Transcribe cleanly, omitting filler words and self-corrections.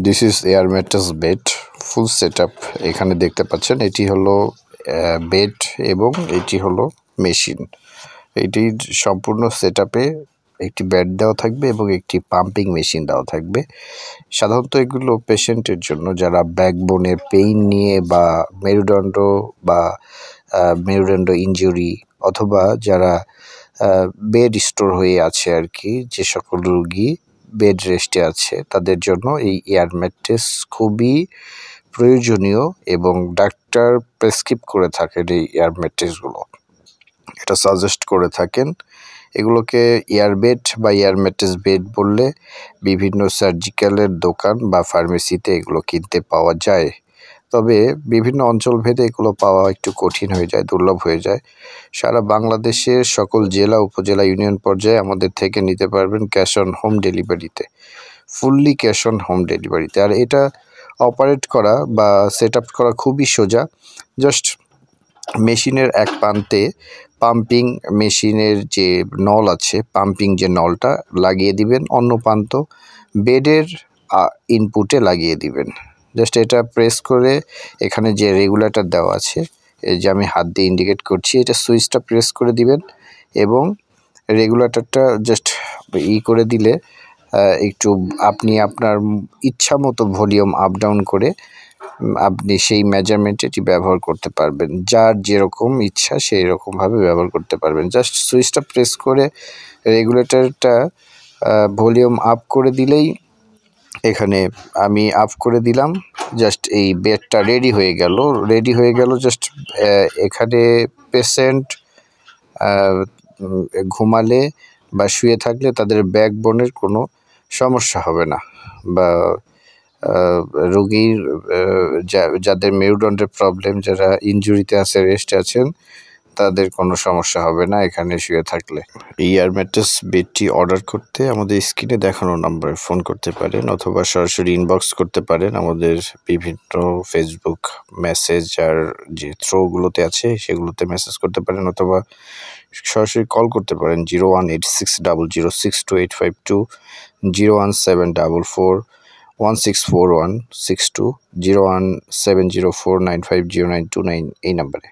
This is air mattress bed full setup. এখানে দেখতে পাচ্ছেন এটি হলো বেড এবং এটি হলো মেশিন। এটির সম্পূর্ণ সেটআপে একটি বেড দেওয়া থাকবে এবং একটি পাম্পিং মেশিন দেওয়া থাকবে। সাধারণত এগুলো পেশেন্টের জন্য যারা ব্যাকবোনে পেইন নিয়ে বা মেরুদণ্ড বা মেরুদণ্ড ইনজুরি অথবা যারা বেড স্টোর হয়ে আছে আর কি, যে সকল রোগী বেড রেস্টে আছে তাদের জন্য এই এয়ার ম্যাট্রেস খুবই প্রয়োজনীয় এবং ডাক্তার প্রেসক্রিপ করে থাকেন এই এয়ার ম্যাট্রেসগুলো, এটা সাজেস্ট করে থাকেন। এগুলোকে এয়ার বেড বা এয়ার ম্যাট্রেস বেড বললে বিভিন্ন সার্জিক্যালের দোকান বা ফার্মেসিতে এগুলো কিনতে পাওয়া যায়। তবে বিভিন্ন অঞ্চল ভেদে এগুলো পাওয়া একটু কঠিন হয়ে যায়, দুর্লভ হয়ে যায়। সারা বাংলাদেশের সকল জেলা উপজেলা ইউনিয়ন পর্যায়ে আমাদের থেকে নিতে পারবেন ক্যাশ অন হোম ডেলিভারিতে, ফুললি ক্যাশ অন হোম ডেলিভারিতে। আর এটা অপারেট করা বা সেট আপ করা খুবই সোজা। জাস্ট মেশিনের এক প্রান্তে পাম্পিং মেশিনের যে নল আছে, পাম্পিং যে নলটা লাগিয়ে দিবেন, অন্য প্রান্ত বেডের ইনপুটে লাগিয়ে দিবেন। জাস্ট এটা প্রেস করে এখানে যে রেগুলেটর দেওয়া আছে, এই যে আমি হাত দিয়ে ইন্ডিকেট করছি, এটা সুইচটা প্রেস করে দিবেন এবং রেগুলেটরটা জাস্ট করে দিলে একটু আপনি আপনার ইচ্ছা মতো ভলিউম আপ ডাউন করে আপনি সেই মেজারমেন্ট এটি ব্যবহার করতে পারবেন। যার যেরকম ইচ্ছা সেই রকমভাবে ব্যবহার করতে পারবেন। জাস্ট সুইচটা প্রেস করে রেগুলেটরটা ভলিউম আপ করে দিলেই, এখানে আমি আপ করে দিলাম, জাস্ট এই বেডটা রেডি হয়ে গেল। জাস্ট এখানে পেশেন্ট ঘুমালে বা শুয়ে থাকলে তাদের ব্যাকবোনের কোনো সমস্যা হবে না, বা রোগীর যাদের মেরুদণ্ডের প্রবলেম, যারা ইনজুরিতে আছে, রেস্টে আছেন, তাদের কোনো সমস্যা হবে না এখানে শুয়ে থাকলে। এই এয়ার ম্যাট্রেস বেডটি অর্ডার করতে আমাদের স্ক্রিনে দেখানো নাম্বারে ফোন করতে পারেন অথবা সরাসরি ইনবক্স করতে পারেন আমাদের বিভিন্ন ফেসবুক মেসেজ আর যে থ্রোগুলোতে আছে সেগুলোতে মেসেজ করতে পারেন, অথবা সরাসরি কল করতে পারেন 01860062852, 01744164162, 01704950929 এই নাম্বারে।